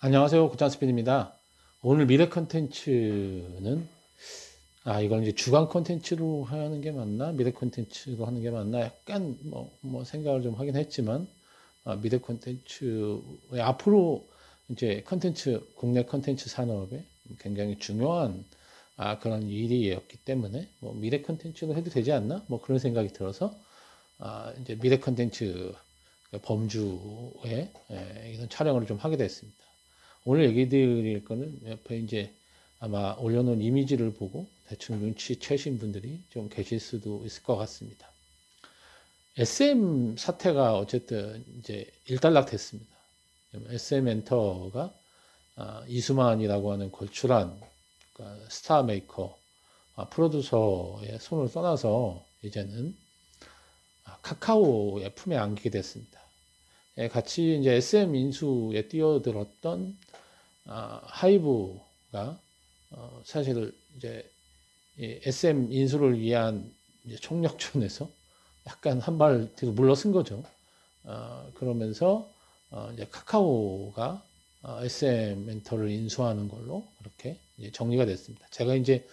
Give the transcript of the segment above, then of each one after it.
안녕하세요. 굿잔스핀입니다. 오늘 미래 컨텐츠는, 이걸 이제 주간 컨텐츠로 하는 게 맞나? 미래 컨텐츠로 하는 게 맞나? 약간 생각을 좀 하긴 했지만, 미래 컨텐츠의 앞으로 이제 컨텐츠, 국내 컨텐츠 산업에 굉장히 중요한 그런 일이었기 때문에 미래 컨텐츠로 해도 되지 않나? 그런 생각이 들어서 이제 미래 컨텐츠 범주에 이런 촬영을 좀 하게 됐습니다. 오늘 얘기 드릴 거는 옆에 이제 아마 올려놓은 이미지를 보고 대충 눈치채신 분들이 좀 계실 수도 있을 것 같습니다. SM 사태가 어쨌든 이제 일단락 됐습니다. SM 엔터가 이수만이라고 하는 걸출한 스타 메이커, 프로듀서의 손을 떠나서 이제는 카카오의 품에 안기게 됐습니다. 같이 이제 SM 인수에 뛰어들었던 하이브가 사실 이제 SM 인수를 위한 총력전에서 약간 한 발 뒤로 물러선 거죠. 그러면서 이제 카카오가 SM 멘토를 인수하는 걸로 그렇게 이제 정리가 됐습니다. 제가 이제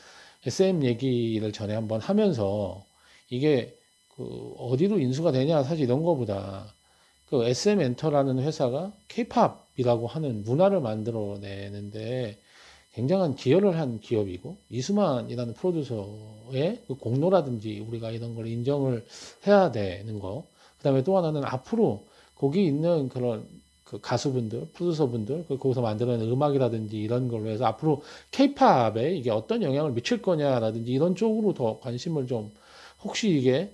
SM 얘기를 전에 한번 하면서 이게 그 어디로 인수가 되냐 사실 이런 거보다 그 SM 엔터라는 회사가 K-팝이라고 하는 문화를 만들어내는데 굉장한 기여를 한 기업이고 이수만이라는 프로듀서의 그 공로라든지 우리가 이런 걸 인정을 해야 되는 거. 그다음에 또 하나는 앞으로 거기 있는 그런 그 가수분들, 프로듀서분들, 거기서 만들어낸 음악이라든지 이런 걸로 해서 앞으로 K-팝에 이게 어떤 영향을 미칠 거냐라든지 이런 쪽으로 더 관심을 좀 혹시 이게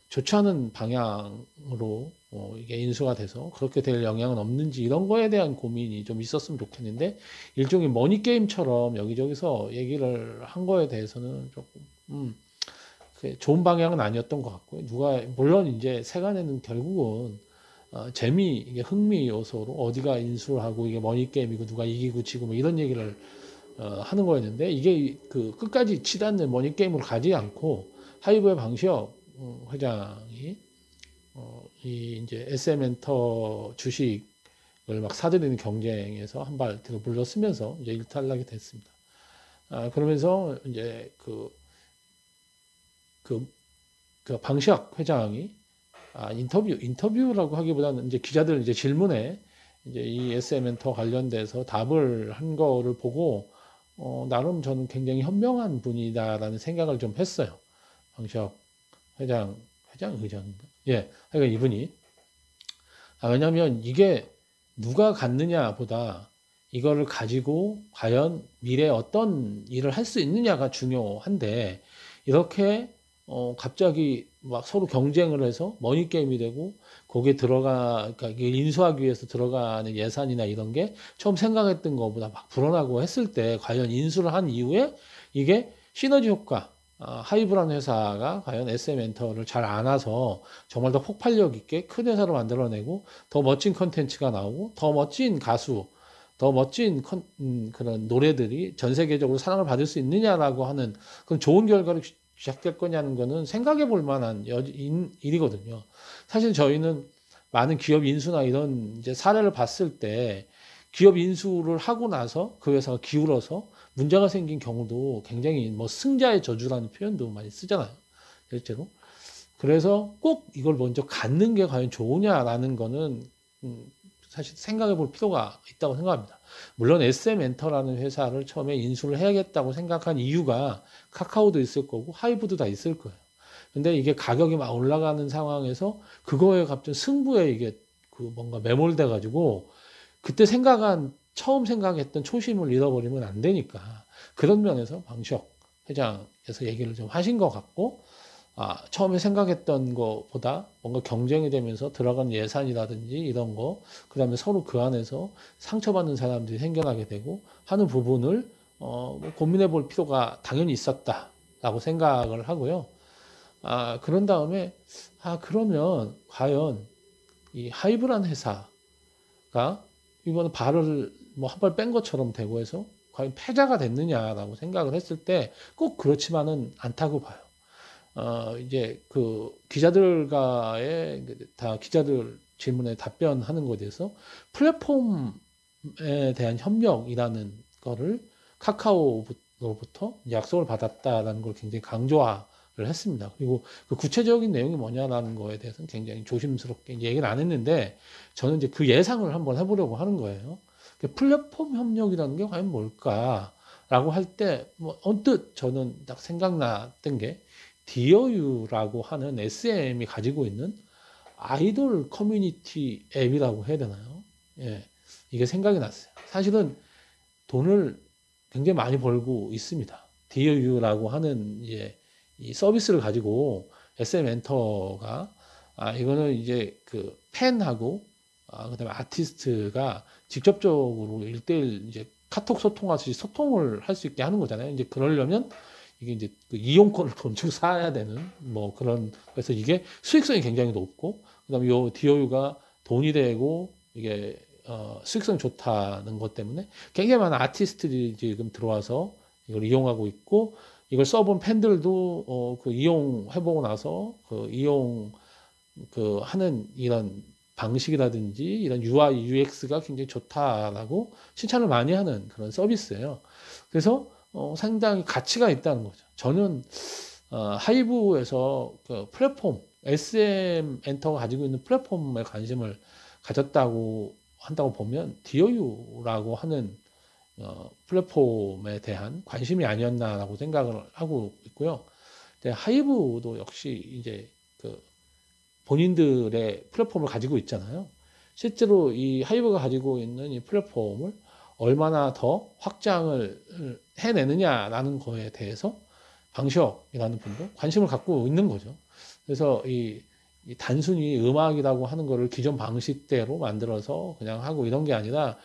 좋지 않은 방향으로 이게 인수가 돼서 그렇게 될 영향은 없는지 이런 거에 대한 고민이 좀 있었으면 좋겠는데 일종의 머니게임처럼 여기저기서 얘기를 한 거에 대해서는 조금 좋은 방향은 아니었던 것 같고요. 누가 물론 이제 세간에는 결국은 재미, 이게 흥미 요소로 어디가 인수를 하고 이게 머니게임이고 누가 이기고 지고 뭐 이런 얘기를 하는 거였는데 이게 그 끝까지 치닫는 머니게임으로 가지 않고 하이브의 방시혁 회장이 이 이제 SM 엔터 주식을 막 사들이는 경쟁에서 한 발 뒤로 물러서면서 이제 일탈락이 됐습니다. 그러면서 이제 그, 그 방시혁 회장이 인터뷰라고 하기보다는 이제 기자들 이제 질문에 이제 이 SM 엔터 관련돼서 답을 한 거를 보고 나름 저는 굉장히 현명한 분이다라는 생각을 좀 했어요. 방시혁 의장인가? 예, 그러니까 이분이. 왜냐면 이게 누가 갖느냐 보다 이거를 가지고 과연 미래에 어떤 일을 할 수 있느냐가 중요한데, 이렇게, 갑자기 막 서로 경쟁을 해서 머니게임이 되고, 거기에 그러니까 이게 인수하기 위해서 들어가는 예산이나 이런 게 처음 생각했던 것보다 막 불어나고 했을 때, 과연 인수를 한 이후에 이게 시너지 효과, 하이브라는 회사가 과연 SM 엔터를 잘 안아서 정말 더 폭발력 있게 큰 회사로 만들어내고 더 멋진 컨텐츠가 나오고 더 멋진 가수, 더 멋진 그런 노래들이 전 세계적으로 사랑을 받을 수 있느냐라고 하는 그런 좋은 결과로 시작될 거냐는 거는 생각해 볼 만한 일이거든요. 사실 저희는 많은 기업 인수나 이런 이제 사례를 봤을 때 기업 인수를 하고 나서 그 회사가 기울어서 문제가 생긴 경우도 굉장히 승자의 저주라는 표현도 많이 쓰잖아요. 실제로. 그래서 꼭 이걸 먼저 갖는 게 과연 좋으냐라는 거는 사실 생각해 볼 필요가 있다고 생각합니다. 물론 SM 엔터라는 회사를 처음에 인수를 해야겠다고 생각한 이유가 카카오도 있을 거고 하이브도 다 있을 거예요. 근데 이게 가격이 막 올라가는 상황에서 그거에 갑자기 승부에 이게 그 뭔가 매몰돼 가지고 그때 처음 생각했던 초심을 잃어버리면 안 되니까 그런 면에서 방시혁 회장에서 얘기를 좀 하신 것 같고, 처음에 생각했던 것보다 뭔가 경쟁이 되면서 들어간 예산이라든지 이런 거, 그 다음에 서로 그 안에서 상처받는 사람들이 생겨나게 되고 하는 부분을 고민해 볼 필요가 당연히 있었다라고 생각을 하고요. 그런 다음에, 그러면 과연 이 하이브란 회사가 이번에 발을 한 발 뺀 것처럼 되고 해서 과연 패자가 됐느냐라고 생각을 했을 때 꼭 그렇지만은 않다고 봐요. 이제 그 기자들 질문에 답변하는 것에 대해서 플랫폼 대한 협력이라는 거를 카카오로부터 약속을 받았다라는 걸 굉장히 강조를 했습니다. 그리고 그 구체적인 내용이 뭐냐라는 거에 대해서는 굉장히 조심스럽게 얘기를 안 했는데, 저는 이제 그 예상을 한번 해보려고 하는 거예요. 플랫폼 협력이라는 게 과연 뭘까라고 할 때, 뭐 언뜻 저는 딱 생각났던 게 디어유라고 하는 SM이 가지고 있는 아이돌 커뮤니티 앱이라고 해야 되나요? 예, 이게 생각이 났어요. 사실은 돈을 굉장히 많이 벌고 있습니다. DOU라고 하는 이제 이 서비스를 가지고 SM 엔터가 이거는 이제 그 팬하고 그다음에 아티스트가 직접적으로 1대1 이제 카톡 소통하듯이 소통을 할 수 있게 하는 거잖아요. 이제 그러려면 이게 이제 그 이용권을 돈주고 사야 되는 뭐 그런, 그래서 이게 수익성이 굉장히 높고, 그다음에 요 DOU가 돈이 되고 이게 수익성이 좋다는 것 때문에 굉장히 많은 아티스트들이 지금 들어와서 이걸 이용하고 있고, 이걸 써본 팬들도 그 이용해보고 나서 그 이용 그 하는 이런 방식이라든지 이런 UI, UX가 굉장히 좋다라고 칭찬을 많이 하는 그런 서비스예요. 그래서 상당히 가치가 있다는 거죠. 저는 하이브에서 그 플랫폼, SM 엔터가 가지고 있는 플랫폼에 관심을 가졌다고 한다고 보면 DOU라고 하는 플랫폼에 대한 관심이 아니었나라고 생각을 하고 있고요. 하이브도 역시 이제 그 본인들의 플랫폼을 가지고 있잖아요. 실제로 이 하이브가 가지고 있는 이 플랫폼을 얼마나 더 확장을 해내느냐라는 거에 대해서 방시혁이라는 분도 관심을 갖고 있는 거죠. 그래서 이 단순히 음악이라고 하는 거를 기존 방식대로 만들어서 그냥 하고 이런 게 아니라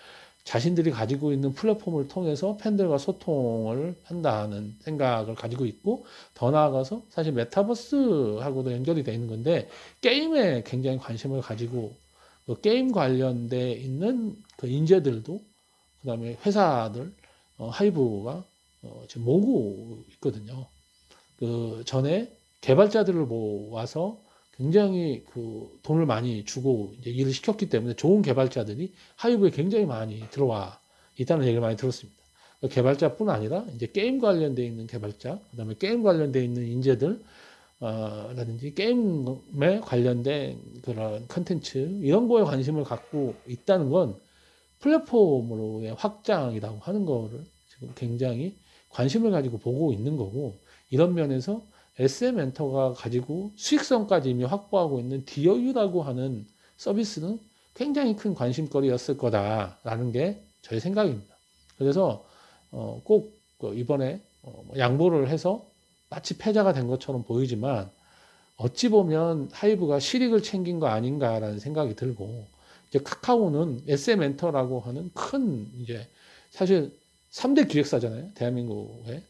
자신들이 가지고 있는 플랫폼을 통해서 팬들과 소통을 한다는 생각을 가지고 있고, 더 나아가서 사실 메타버스하고도 연결이 되어 있는 건데 게임에 굉장히 관심을 가지고 그 게임 관련돼 있는 그 인재들도, 그 다음에 회사들 하이브가 지금 모으고 있거든요. 그 전에 개발자들을 모아서 굉장히 그 돈을 많이 주고 이제 일을 시켰기 때문에 좋은 개발자들이 하이브에 굉장히 많이 들어와 있다는 얘기를 많이 들었습니다. 개발자뿐 아니라 이제 게임 관련돼 있는 개발자, 그다음에 게임 관련돼 있는 인재들, 라든지 게임에 관련된 그런 컨텐츠 이런 거에 관심을 갖고 있다는 건 플랫폼으로의 확장이라고 하는 거를 지금 굉장히 관심을 가지고 보고 있는 거고, 이런 면에서 SM 엔터가 가지고 수익성까지 이미 확보하고 있는 DOU라고 하는 서비스는 굉장히 큰 관심거리였을 거다라는 게 저의 생각입니다. 그래서 꼭 이번에 양보를 해서 마치 패자가 된 것처럼 보이지만 어찌 보면 하이브가 실익을 챙긴 거 아닌가라는 생각이 들고, 이제 카카오는 SM 엔터라고 하는 큰 이제 사실 3대 기획사잖아요. 대한민국에.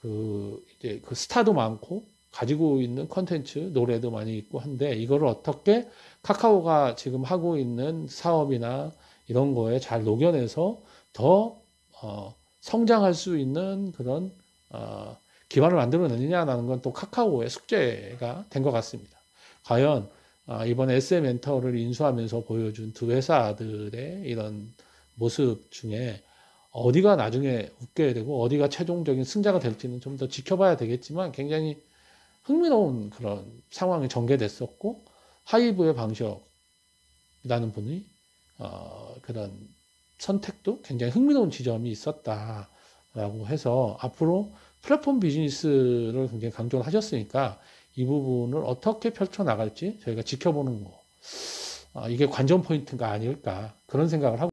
그 이제 그 스타도 많고 가지고 있는 컨텐츠 노래도 많이 있고 한데, 이거를 어떻게 카카오가 지금 하고 있는 사업이나 이런 거에 잘 녹여내서 더 성장할 수 있는 그런 기반을 만들어내느냐라는 건 또 카카오의 숙제가 된 것 같습니다. 과연 이번 SM 엔터를 인수하면서 보여준 두 회사들의 이런 모습 중에 어디가 나중에 웃게 되고 어디가 최종적인 승자가 될지는 좀 더 지켜봐야 되겠지만, 굉장히 흥미로운 그런 상황이 전개됐었고, 하이브의 방시혁이라는 분이 그런 선택도 굉장히 흥미로운 지점이 있었다라고 해서, 앞으로 플랫폼 비즈니스를 굉장히 강조를 하셨으니까 이 부분을 어떻게 펼쳐나갈지 저희가 지켜보는 거, 이게 관전 포인트가 아닐까 그런 생각을 하고